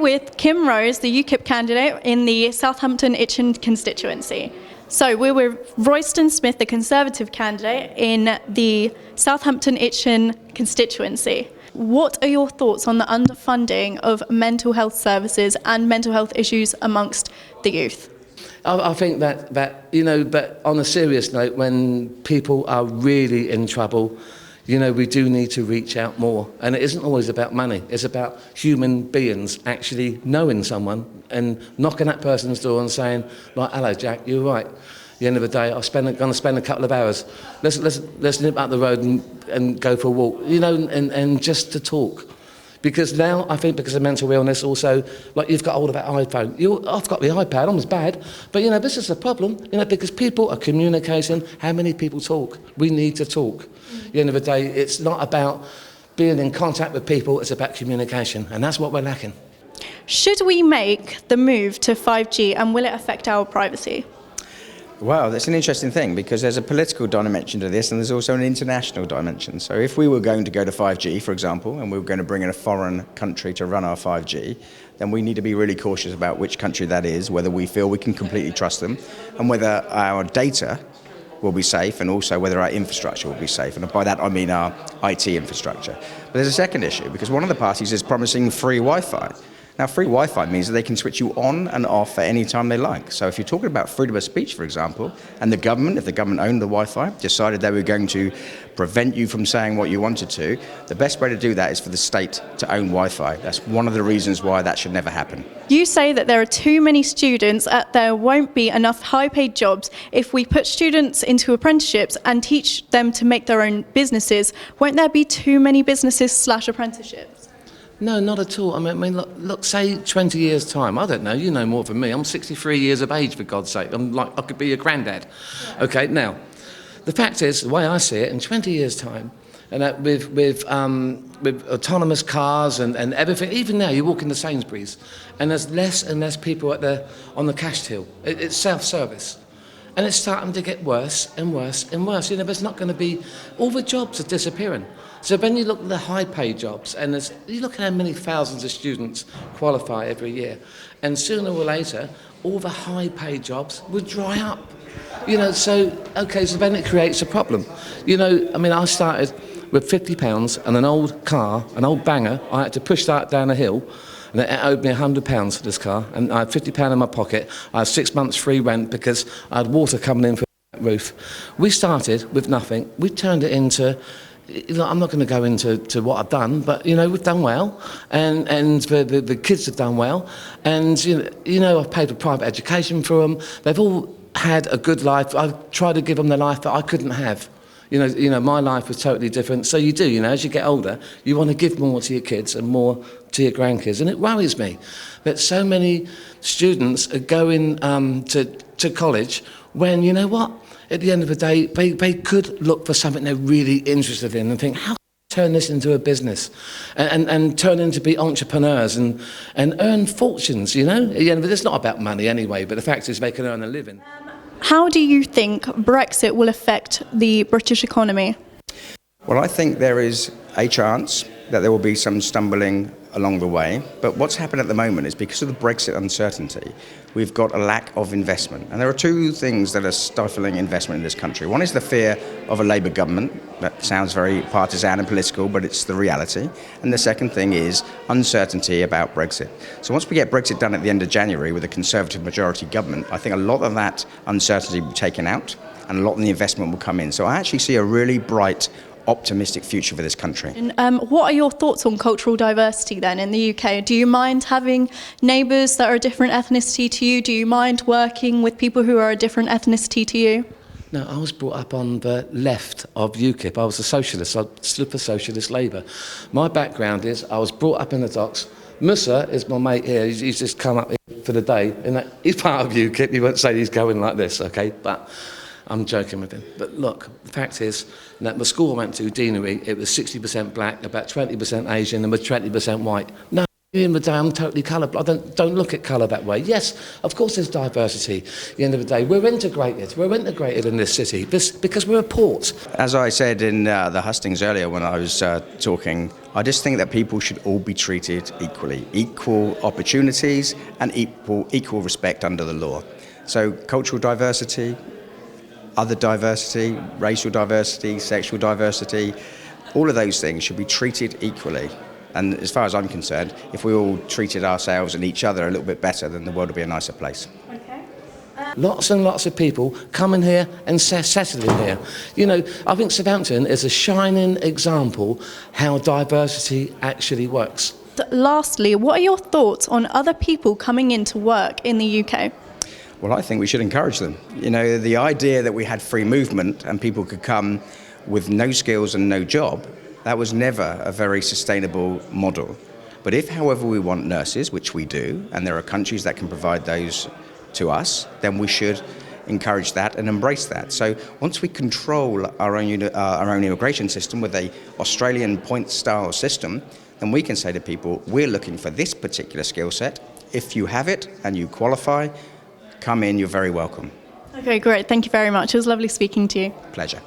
with Kim Rose, the UKIP candidate in the Southampton Itchen constituency. So we're with Royston Smith, the Conservative candidate in the Southampton Itchen constituency. What are your thoughts on the underfunding of mental health services and mental health issues amongst the youth? I think that but on a serious note, when people are really in trouble, we do need to reach out more. And it isn't always about money. It's about human beings actually knowing someone and knocking that person's door and saying, like, hello, Jack, you're right. At the end of the day, I'm going to spend a couple of hours. Let's nip up the road and go for a walk, and just to talk. Because now, I think because of mental illness also, like you've got hold of that iPhone. I've got the iPad, I'm as bad. But, this is a problem, because people are communicating. How many people talk? We need to talk. At the end of the day, it's not about being in contact with people, it's about communication. And that's what we're lacking. Should we make the move to 5G and will it affect our privacy? Well, that's an interesting thing because there's a political dimension to this and there's also an international dimension. So if we were going to go to 5G, for example, and we were going to bring in a foreign country to run our 5G, then we need to be really cautious about which country that is, whether we feel we can completely trust them, and whether our data will be safe and also whether our infrastructure will be safe. And by that I mean our IT infrastructure. But there's a second issue because one of the parties is promising free Wi-Fi. Now, free Wi-Fi means that they can switch you on and off at any time they like. So if you're talking about freedom of speech, for example, and the government, if the government owned the Wi-Fi, decided they were going to prevent you from saying what you wanted to, the best way to do that is for the state to own Wi-Fi. That's one of the reasons why that should never happen. You say that there are too many students, there won't be enough high-paid jobs. If we put students into apprenticeships and teach them to make their own businesses, won't there be too many businesses/apprenticeships? No, not at all. I mean, look, say 20 years' time. I don't know, you know more than me. I'm 63 years of age, for God's sake. I could be your granddad. Yeah. Okay, now, the fact is, the way I see it, in 20 years' time, and with autonomous cars and everything, even now, you walk into Sainsbury's, and there's less and less people on the cash till. It's self-service. And it's starting to get worse and worse and worse. There's not going to be, all the jobs are disappearing. So when you look at the high-paid jobs, and you look at how many thousands of students qualify every year, and sooner or later, all the high-paid jobs would dry up. So then it creates a problem. I started with £50 and an old car, an old banger. I had to push that down a hill. And it owed me £100 for this car, and I had £50 in my pocket. I had 6 months free rent because I had water coming in from the roof. We started with nothing. We turned it into, I'm not going to go into what I've done, but we've done well, and the kids have done well, and I've paid for private education for them. They've all had a good life. I've tried to give them the life that I couldn't have. My life was totally different. So you do, as you get older, you want to give more to your kids and more to your grandkids. And it worries me that so many students are going to college when, at the end of the day, they could look for something they're really interested in and think, how can I turn this into a business and turn into be entrepreneurs and earn fortunes, It's not about money anyway, but the fact is they can earn a living. How do you think Brexit will affect the British economy? Well, I think there is a chance that there will be some stumbling along the way. But what's happened at the moment is because of the Brexit uncertainty, we've got a lack of investment. And there are two things that are stifling investment in this country. One is the fear of a Labour government. That sounds very partisan and political, but it's the reality. And the second thing is uncertainty about Brexit. So once we get Brexit done at the end of January with a Conservative majority government, I think a lot of that uncertainty will be taken out and a lot of the investment will come in. So I actually see a really bright, optimistic future for this country. And what are your thoughts on cultural diversity then in the UK? Do you mind having neighbours that are a different ethnicity to you? Do you mind working with people who are a different ethnicity to you? No, I was brought up on the left of UKIP. I was a socialist. I stood for Socialist Labour. My background is I was brought up in the docks. Musa is my mate here. He's just come up here for the day. He's part of UKIP. He won't say he's going like this, okay? But I'm joking with him. But look, the fact is that the school I went to, Deanery, it was 60% black, about 20% Asian, and was 20% white. No In the day, I'm totally colourblind. I don't look at colour that way. Yes, of course there's diversity. At the end of the day, we're integrated. We're integrated in this city because we're a port. As I said in the hustings earlier when I was talking, I just think that people should all be treated equally, equal opportunities and equal respect under the law. So cultural diversity, other diversity, racial diversity, sexual diversity, all of those things should be treated equally. And as far as I'm concerned, if we all treated ourselves and each other a little bit better, then the world would be a nicer place. Okay. Lots and lots of people come in here and settle in here. You know, I think Southampton is a shining example how diversity actually works. Lastly, what are your thoughts on other people coming into work in the UK? Well, I think we should encourage them. You know, the idea that we had free movement and people could come with no skills and no job, that was never a very sustainable model. But if, however, we want nurses, which we do, and there are countries that can provide those to us, then we should encourage that and embrace that. So once we control our own immigration system with a Australian point-style system, then we can say to people, we're looking for this particular skill set. If you have it and you qualify, come in, you're very welcome. Okay, great. Thank you very much. It was lovely speaking to you. Pleasure.